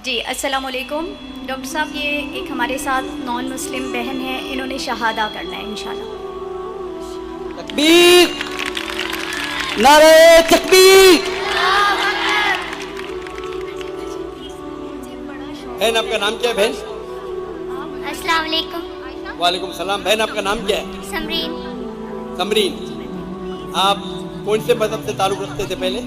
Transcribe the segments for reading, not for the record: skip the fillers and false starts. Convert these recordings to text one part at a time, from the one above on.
جی السلام علیکم ڈاکٹر صاحب، یہ ایک ہمارے ساتھ نان مسلم بہن ہے، انہوں نے شہادہ کرنا ہے انشاءاللہ۔ تکبیر، نعرہ تکبیر۔ بہن آپ کا نام کیا ہے بہن؟ السلام علیکم۔ وعلیکم السلام۔ بہن آپ کا نام کیا ہے؟ سمرین۔ سمرین، آپ کون سے مذہب سے تعلق رکھتے تھے پہلے؟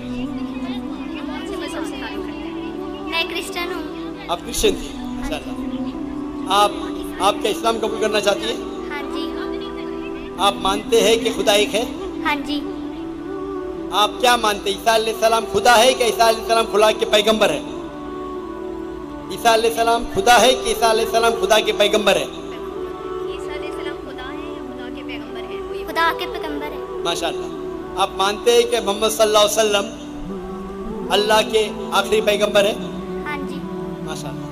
میں کرسچن ہوں۔ آپ کرسچن تھی؟ ماشاءاللہ۔ آپ کیا اسلام قبول کرنا چاہتی ہیں؟ ہاں جی۔ آپ مانتے ہیں کہ خدا ایک ہے؟ ہاں جی۔ آپ کیا مانتے ہیں، عیسیٰ علیہ السلام خدا ہے کہ عیسیٰ علیہ السلام خدا کے پیغمبر ہے؟ عیسیٰ علیہ السلام خدا ہے کہ عیسیٰ علیہ السلام خدا کے پیغمبر ہے؟ عیسیٰ علیہ السلام خدا ہے یا خدا کے پیغمبر ہیں؟ خدا کے پیغمبر ہے۔ ماشاءاللہ۔ آپ مانتے ہیں کہ محمد صلی اللہ علیہ وسلم اللہ کے آخری پیغمبر ہے؟ ہاں جی۔ ماشاءاللہ۔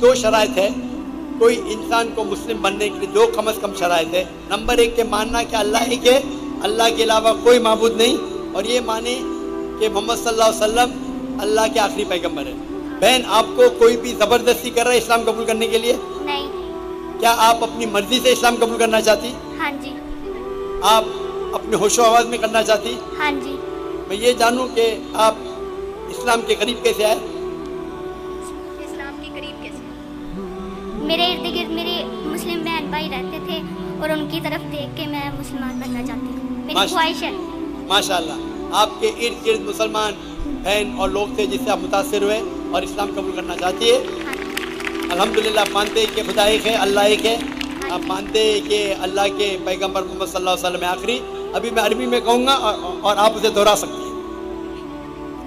دو شرائط ہے کوئی انسان کو مسلم بننے کے لیے، دو کم از کم شرائط ہے۔ نمبر 1 کہ ماننا کہ اللہ ایک ہے، اللہ کے علاوہ کوئی معبود نہیں، اور یہ مانے کہ محمد صلی اللہ علیہ وسلم اللہ کے آخری پیغمبر ہے۔ بہن، آپ کو کوئی بھی زبردستی کر رہا ہے اسلام قبول کرنے کے لیے؟ نہیں۔ کیا آپ اپنی مرضی سے اسلام قبول کرنا چاہتی؟ ہاں جی۔ آپ اپنے ہوش و آواز میں کرنا چاہتی؟ ہاں جی۔ میں یہ جانوں کہ آپ اسلام کے قریب کیسے آئے؟ اسلام کے قریب کیسے؟ میرے ارد گرد میرے مسلم بہن بھائی رہتے تھے اور ان کی طرف دیکھ کے میں مسلمان بننا چاہتی ہوں، میری خواہش ہے۔ ماشاءاللہ۔ آپ کے ارد گرد مسلمان بہن اور لوگ تھے جس سے آپ متاثر ہوئے اور اسلام قبول کرنا چاہتی ہے؟ ہاں جی۔ الحمدللہ۔ آپ مانتے ہیں کہ خدا ایک ہے، اللہ ایک ہے؟ آپ مانتے ہیں کہ اللہ کے پیغمبر محمد صلی اللہ علیہ وسلم آخری؟ ابھی میں عربی میں کہوں گا اور آپ اسے دہرا سکتی ہیں۔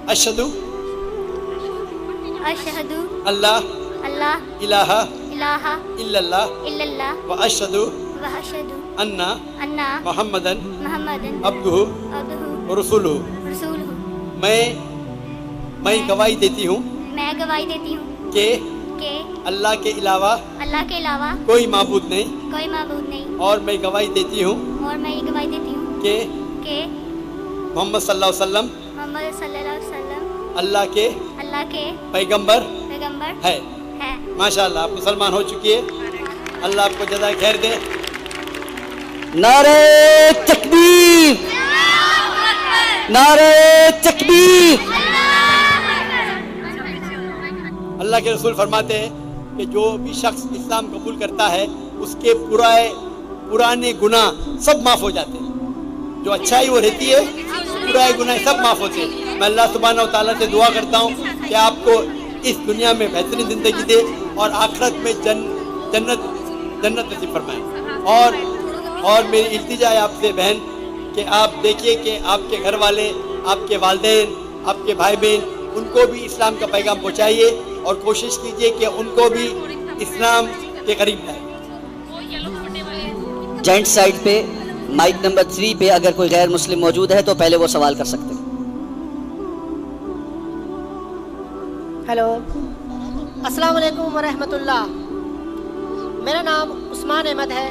اشہدو اشہدو اللہ اللہ الہ الہ الا اللہ الا اللہ واشہدو واشہدو ان انا محمدن محمدن عبدہ عبدہ ورسولہ۔ رسولہ۔ میں گواہی دیتی ہوں میں گواہی دیتی ہوں کہ اللہ کے علاوہ کوئی معبود نہیں، کوئی معبود نہیں، اور میں گواہی دیتی ہوں اور میں یہ گواہی دیتی ہوں کہ کہ محمد صلی اللہ علیہ وسلم محمد صلی اللہ علیہ وسلم اللہ کے پیغمبر پیغمبر ہے۔ ہے۔ ماشاءاللہ، آپ مسلمان ہو چکی ہے۔ اللہ آپ کو جزائے خیر دے۔ نعرہ تکبیر، نعرہ تکبیر۔ اللہ کے رسول فرماتے ہیں کہ جو بھی شخص اسلام قبول کرتا ہے اس کے پرانے گناہ سب معاف ہو جاتے ہیں، جو اچھائی وہ رہتی ہے پرانے گناہ سب معاف ہوتے ہیں۔ میں اللہ سبحانہ و تعالیٰ سے دعا کرتا ہوں کہ آپ کو اس دنیا میں بہترین زندگی دے اور آخرت میں جنت نصیب فرمائے۔ اور میری التجا ہے آپ سے بہن کہ آپ دیکھیے کہ آپ کے گھر والے، آپ کے والدین، آپ کے بھائی بہن، ان کو بھی اسلام کا پیغام پہنچائیے اور کوشش کیجیے کہ ان کو بھی اسلام کے قریب لائیں۔ جوائنٹ سائڈ پہ مائک نمبر 3 پہ اگر کوئی غیر مسلم موجود ہے تو پہلے وہ سوال کر سکتے ہیں۔ ہیلو، السلام علیکم ورحمۃ اللہ۔ میرا نام عثمان احمد ہے،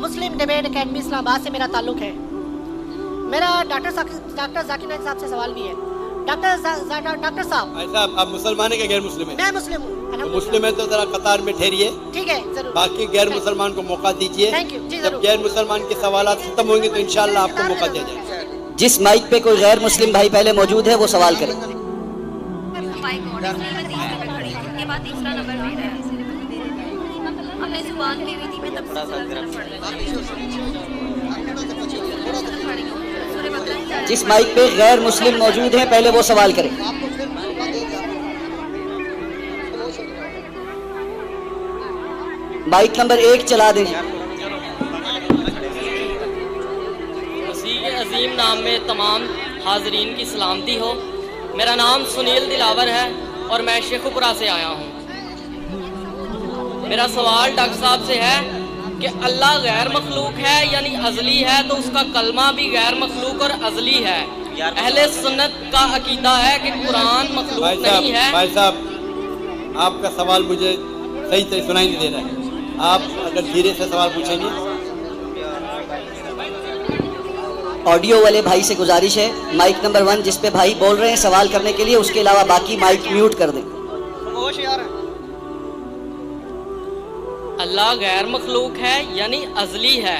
مسلم ڈیبیٹ اکیڈمی اسلام آباد سے میرا تعلق ہے۔ میرا ڈاکٹر ذاکر نائک صاحب سے سوال بھی ہے۔ ڈاکٹر صاحب، آپ مسلمان ہیں کہ غیر مسلم ہیں؟ میں مسلم ہوں۔ مسلم ہے تو ذرا قطار میں ٹھہریے، ٹھیک ہے، ضرور۔ باقی غیر مسلمان کو موقع دیجیے۔ تھینک یو، جی جب ضرور۔ غیر مسلمان کے سوالات ختم ہوں گے تو انشاءاللہ آپ کو موقع دیا جائے گا۔ جس مائک پہ کوئی غیر مسلم بھائی پہلے موجود ہے وہ سوال کرے۔ جس مائک پہ غیر مسلم موجود ہیں پہلے وہ سوال کریں۔ مائک نمبر 1 چلا دیں۔ مسیح کے عظیم نام میں تمام حاضرین کی سلامتی ہو۔ میرا نام سنیل دلاور ہے اور میں شیخ پورہ سے آیا ہوں۔ میرا سوال ڈاکٹر صاحب سے ہے کہ اللہ غیر مخلوق ہے یعنی ازلی ہے، تو اس کا کلمہ بھی غیر مخلوق اور ازلی ہے۔ اہل سنت کا عقیدہ ہے کہ قرآن مخلوق نہیں ہے۔ بھائی صاحب، آپ کا سوال مجھے صحیح سے سنائی نہیں دے رہا ہے، آپ اگر دھیرے سے سوال پوچھیں گے۔ آڈیو والے بھائی سے گزارش ہے، مائک نمبر 1 جس پہ بھائی بول رہے ہیں سوال کرنے کے لیے، اس کے علاوہ باقی مائک میوٹ کر دیں۔ اللہ غیر مخلوق ہے یعنی ازلی ہے،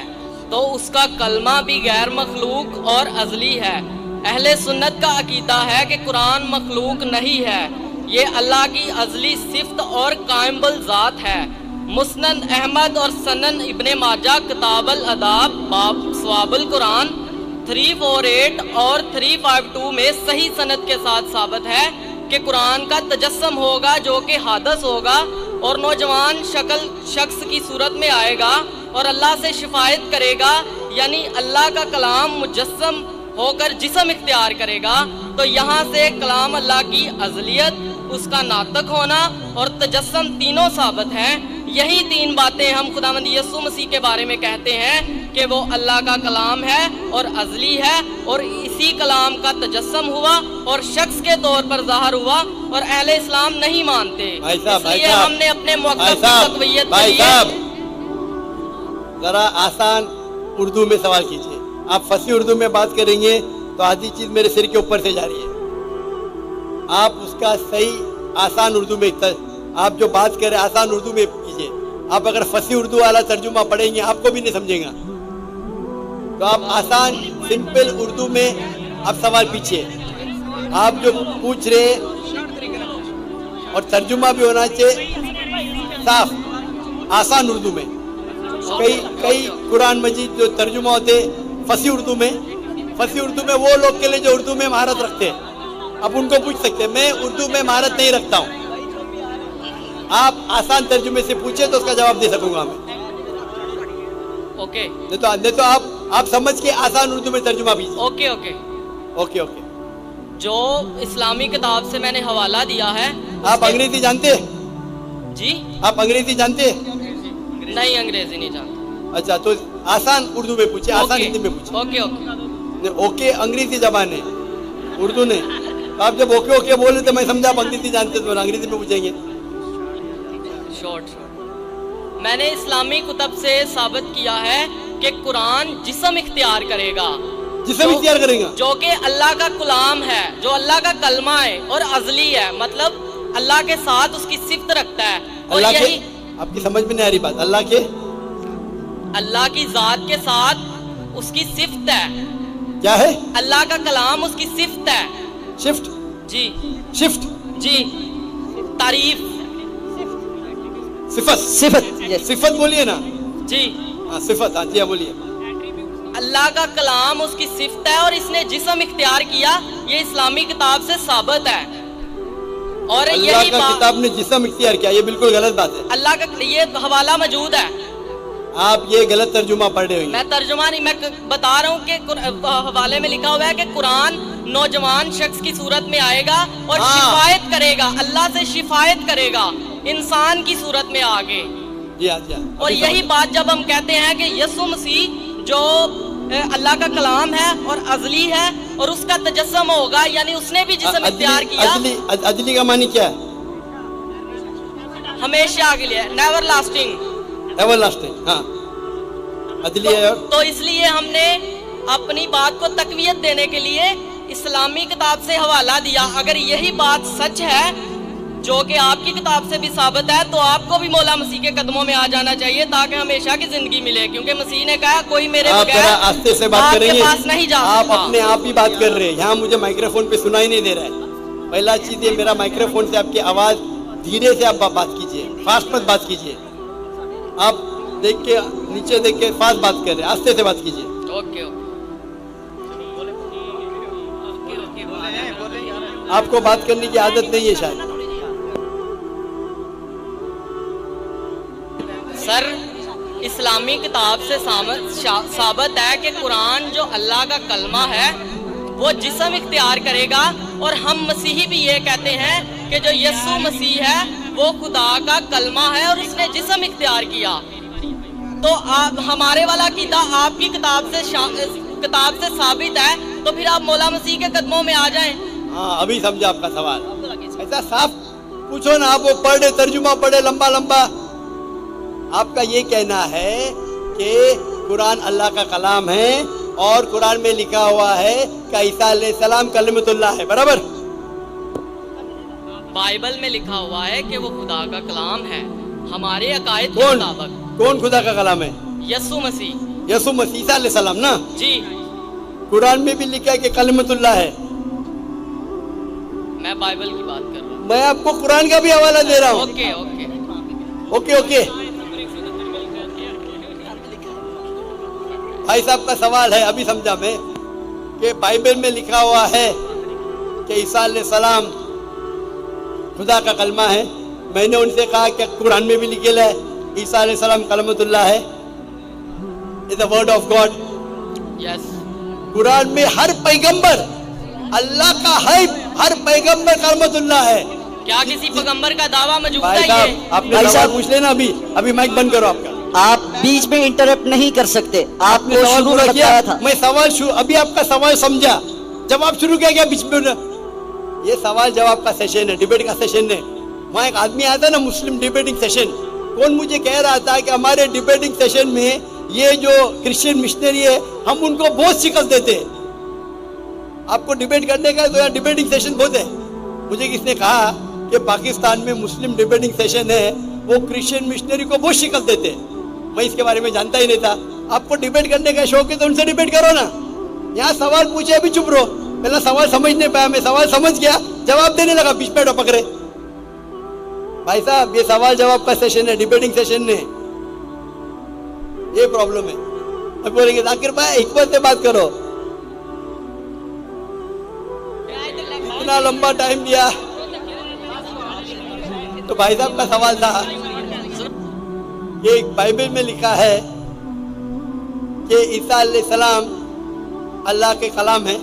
تو اس کا کلمہ بھی غیر مخلوق اور ازلی ہے۔ اہل سنت کا عقیدہ ہے کہ قرآن مخلوق نہیں ہے، یہ اللہ کی ازلی صفت اور قائم بالذات ہے۔ مسند احمد اور سنن ابن ماجہ کتاب الاداب باب ثواب القرآن 348 اور 352 میں صحیح سند کے ساتھ ثابت ہے کہ قرآن کا تجسم ہوگا جو کہ حادث ہوگا اور نوجوان شخص کی صورت میں آئے گا اور اللہ سے شفاعت کرے گا، یعنی اللہ کا کلام مجسم ہو کر جسم اختیار کرے گا۔ تو یہاں سے کلام اللہ کی ازلیت، اس کا ناطق ہونا اور تجسم تینوں ثابت ہیں۔ یہی تین باتیں ہم خداوند یسوع مسیح کے بارے میں کہتے ہیں کہ وہ اللہ کا کلام ہے اور ازلی ہے، اور اسی کلام کا تجسم ہوا اور شخص کے طور پر ظاہر ہوا، اور اہل اسلام نہیں مانتے، اس لیے ہم نے اپنے موقف کی تقویت کے لیے ذرا آسان اردو میں سوال کیجیے۔ آپ فصیح اردو میں بات کریں گے تو آدھی چیز میرے سر کے اوپر سے جا رہی ہے۔ آپ اس کا صحیح آسان اردو میں آپ جو بات کریں آسان اردو میں کیجیے۔ آپ اگر فصیح اردو والا ترجمہ پڑھیں گے آپ کو بھی نہیں سمجھے گا، تو آپ آسان سمپل اردو میں آپ سوال پوچھیے۔ آپ جو پوچھ رہے اور ترجمہ بھی ہونا چاہیے صاف آسان اردو میں۔ کئی قرآن مجید جو ترجمہ ہوتے فصیح اردو میں وہ لوگ کے لیے جو اردو میں مہارت رکھتے ہیں، آپ ان کو پوچھ سکتے ہیں۔ میں اردو میں مہارت نہیں رکھتا ہوں، آپ آسان ترجمے سے پوچھیں تو اس کا جواب دے سکوں گا میں۔ اوکے، نہیں تو آپ سمجھ کے آسان اردو میں ترجمہ بھی۔ Okay okay okay okay. جو اسلامی کتاب سے میں نے حوالہ دیا ہے۔ آپ انگریزی جانتے ہیں؟ جی آپ انگریزی جانتے ہیں؟ نہیں، انگریزی نہیں جانتا۔ اچھا، تو آسان اردو میں پوچھیں، آسان ہندی میں پوچھیں۔ اوکے اوکے اوکے انگریزی زبان ہے، اردو نہیں۔ آپ جب اوکے اوکے بولے تو میں سمجھا آپ انگریزی جانتے تو انگریزی میں پوچھیں گے۔ شارٹ میں نے اسلامی کتب سے ثابت کیا ہے کہ قرآن جسم اختیار کرے گا، جسم اختیار کرے گا، جو کہ اللہ کا کلام ہے، جو اللہ کا کلمہ ہے اور ازلی ہے، مطلب اللہ کے ساتھ اس کی صفت رکھتا ہے۔ اور اللہ یہی کے آپ کی سمجھ میں نہیں آ رہی بات، اللہ کی ذات کے ساتھ اس کی صفت ہے۔ کیا ہے؟ اللہ کا کلام اس کی صفت ہے۔ شفٹ؟ جی شفٹ جی، تعریف، صفت صفت بولیے نا۔ جی ہاں صفت، ہاں جی ہاں بولیے۔ اللہ کا کلام اس کی صفت ہے اور اس نے جسم اختیار کیا، یہ اسلامی کتاب سے ثابت ہے۔ اور اللہ یہی کا کتاب نے جسم اختیار کیا، یہ بالکل غلط بات ہے۔ اللہ کا یہ حوالہ موجود ہے۔ آپ یہ غلط ترجمہ پڑھ رہے ہوئے۔ میں ترجمہ نہیں، میں بتا رہا ہوں کہ حوالے میں لکھا ہوا ہے کہ قرآن نوجوان شخص کی صورت میں آئے گا اور شفاعت کرے گا، اللہ سے شفاعت کرے گا انسان کی صورت میں آگے۔ جی ہاں جی ہاں۔ اور یہی بات جب ہم کہتے ہیں کہ یسوع مسیح جو اللہ کا کلام ہے اور ازلی ہے اور اس کا تجسم ہوگا، یعنی اس نے بھی جسم اختیار کیا۔ ازلی کا معنی کیا ہے؟ ہمیشہ کے لیے، نیور لاسٹنگ۔ ایور لاسٹنگ، ہاں ازلی ہے۔ تو اس لیے ہم نے اپنی بات کو تقویت دینے کے لیے اسلامی کتاب سے حوالہ دیا۔ اگر یہی بات سچ ہے جو کہ آپ کی کتاب سے بھی ثابت ہے، تو آپ کو بھی مولا مسیح کے قدموں میں آ جانا چاہیے تاکہ ہمیشہ کی زندگی ملے، کیونکہ مسیح نے کہا کوئی میرے بغیر آستے سے بات کریں گے، پاس نہیں جا آپ سکتا۔ اپنے آپ ہی بات کر رہے ہیں، یہاں مجھے مائکرو فون پہ سنا ہی نہیں دے رہا ہے۔ پہلا چیز یہ، میرا مائکرو فون سے آپ کی آواز دھیرے سے آپ بات کیجئے، فاسٹ مت بات کیجئے۔ آپ دیکھ کے نیچے دیکھ کے فاسٹ بات کر رہے ہیں، آستے سے بات کیجئے۔ اوکے آپ کو بات کرنے کی عادت نہیں ہے شاید۔ سر، اسلامی کتاب سے ثابت ہے کہ قرآن جو اللہ کا کلمہ ہے وہ جسم اختیار کرے گا، اور ہم مسیحی بھی یہ کہتے ہیں کہ جو یسوع مسیح ہے وہ خدا کا کلمہ ہے اور اس نے جسم اختیار کیا۔ تو ہمارے والا عقیدہ آپ کی کتاب سے ثابت ہے، تو پھر آپ مولا مسیح کے قدموں میں آ جائیں۔ ہاں ابھی سمجھا آپ کا سوال، ایسا صاف پوچھو نا۔ آپ وہ پڑھے ترجمہ پڑھے لمبا لمبا، آپ کا یہ کہنا ہے کہ قرآن اللہ کا کلام ہے اور قرآن میں لکھا ہوا ہے کہ عیسیٰ علیہ السلام کلمۃ اللہ ہے، برابر؟ بائبل میں لکھا ہوا ہے کہ وہ خدا کا کلام ہے ہمارے عقائد کے کون مطابق. کون خدا کا کلام ہے؟ یسوع مسیح. یسوع مسیح عیسیٰ علیہ السلام نا. جی قرآن میں بھی لکھا ہے کہ کلمت اللہ ہے. میں بائبل کی بات کر رہا ہوں. میں آپ کو قرآن کا بھی حوالہ دے رہا ہوں. Okay okay. Okay okay. بھائی صاحب کا سوال ہے، ابھی سمجھا میں، کہ بائبل میں لکھا ہوا ہے کہ عیسیٰ علیہ السلام خدا کا کلمہ ہے. میں نے ان سے کہا کہ قرآن میں بھی لکھا ہے عیسیٰ علیہ السلام کلمت اللہ ہے. It's the word of God. یس. قرآن میں ہر پیغمبر اللہ کا ہے، ہر پیغمبر کلمت اللہ ہے. کیا کسی پیغمبر کا دعویٰ موجود ہے بھائی یہ؟ صاحب آپ نے بھائی سوال صاحب، پوچھ لینا. ابھی مائک بند کرو آپ کا. آپ بیچ میں انٹرپٹ نہیں کر سکتے. آپ نے کو سوال شروع پورا میں کیا، بتایا تھا. میں سوال ابھی آپ کا سوال سمجھا، جواب شروع کیا گیا بیچ میں. یہ سوال جواب کا سیشن ہے، ڈیبیٹ کا سیشن ہے. وہاں ایک آدمی آتا ہے نا، مسلم ڈیبیٹنگ سیشن. کون مجھے کہہ رہا تھا کہ ہمارے ڈیبیٹنگ سیشن میں یہ جو کرسچین مشنری ہے ہم ان کو بہت شکست دیتے ہیں. آپ کو ڈیبیٹ کرنے کا تو یہاں ڈیبیٹنگ سیشن بہت ہے. مجھے کس نے کہا کہ پاکستان میں مسلم ڈیبیٹنگ سیشن ہے، وہ کرسچین مشنری کو بہت شکست دیتے ہیں. میں اس کے بارے میں جانتا ہی نہیں تھا. آپ کو ڈیبیٹ کرنے کا شوق ہے تو ان سے ڈیبیٹ کرو نا. یہاں سوال پوچھے ابھی چپ رہو. پہلا سوال سمجھ نہیں پایا، میں سوال سمجھ گیا، جواب دینے لگا، بیچ میں پکڑے. بھائی صاحب یہ سوال جواب کا سیشن ہے، ڈیبیٹنگ سیشن نہیں. یہ پرابلم ہے. اب بولیں گے ذاکر بھائی حکمت سے بات کرو. اتنا لمبا ٹائم دیا. تو بھائی صاحب کا سوال تھا کہ بائبل میں لکھا ہے کہ عیسیٰ علیہ السلام اللہ کے کلام ہے.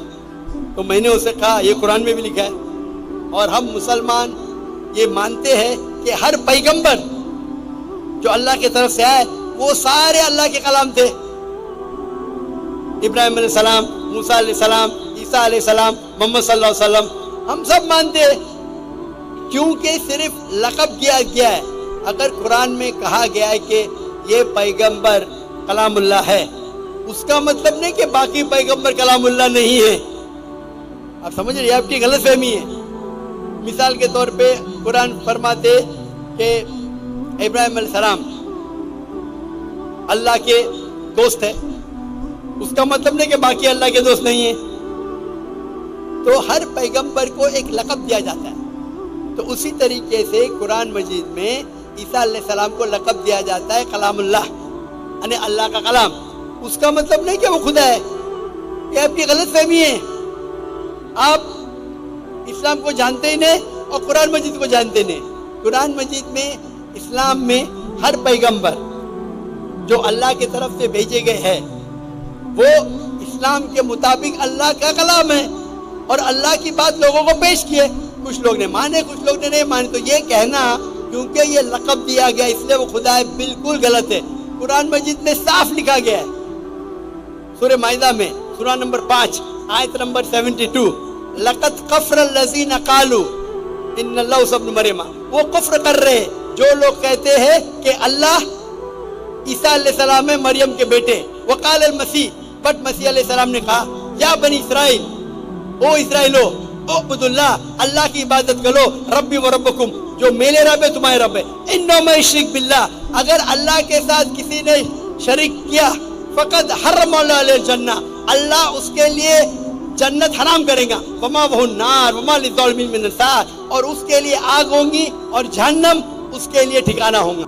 تو میں نے اسے کہا یہ قرآن میں بھی لکھا ہے، اور ہم مسلمان یہ مانتے ہیں کہ ہر پیغمبر جو اللہ کی طرف سے آئے وہ سارے اللہ کے کلام تھے. ابراہیم علیہ السلام، موسیٰ علیہ السلام، عیسیٰ علیہ السلام، محمد صلی اللہ علیہ وسلم، ہم سب مانتے ہیں. کیونکہ صرف لقب کیا گیا ہے. اگر قرآن میں کہا گیا ہے کہ یہ پیغمبر کلام اللہ ہے، اس کا مطلب نہیں کہ باقی پیغمبر کلام اللہ نہیں ہے. آپ سمجھ رہے ہیں؟ آپ کی غلط فہمی ہے. مثال کے طور پہ قرآن فرماتے کہ ابراہیم علیہ السلام اللہ کے دوست ہے، اس کا مطلب نہیں کہ باقی اللہ کے دوست نہیں ہیں. تو ہر پیغمبر کو ایک لقب دیا جاتا ہے. تو اسی طریقے سے قرآن مجید میں عیسیٰ علیہ السلام کو لقب دیا جاتا ہے کلام اللہ، یعنی اللہ کا کلام. اس کا مطلب نہیں کہ وہ خدا ہے. یہ آپ کی غلط فہمی ہے. آپ اسلام کو جانتے ہی نہیں اور قرآن مجید کو جانتے نہیں. قرآن مجید میں اسلام میں ہر پیغمبر جو اللہ کی طرف سے بھیجے گئے ہیں وہ اسلام کے مطابق اللہ کا کلام ہے اور اللہ کی بات لوگوں کو پیش کیے. کچھ لوگ نے مانے، کچھ لوگ نے نہیں مانے. تو یہ کہنا کیونکہ یہ لقب دیا گیا اس لیے وہ خدا ہے، بالکل غلط ہے. قرآن مجید میں صاف لکھا گیا ہے سورہ مائدہ میں سورہ نمبر 5 آیت نمبر 72، لقد کفر الذین قالوا ان اللہ ابن مریم. وہ کفر کر رہے جو لوگ کہتے ہیں کہ اللہ عیسیٰ علیہ السلام ہے مریم کے بیٹے. وقال المسیح، بٹ مسیح علیہ السلام نے کہا یا بنی اسرائیل، او اسرائیلو، اعبدوا اللہ، اللہ کی عبادت کرو، ربی و ربکم، جو میرے رب ہے تمہارے رب ہے. انہ من یشرک باللہ، اگر اللہ کے ساتھ کسی نے شریک کیا، فقد حرم اللہ علیہ الجنہ، اللہ اس کے لیے جنت حرام کرے گا. وما وہ النار وما للظالمین من انصار، اور اس کے لیے آگ ہوں گی اور جہنم اس کے لیے ٹھکانہ ہوگا.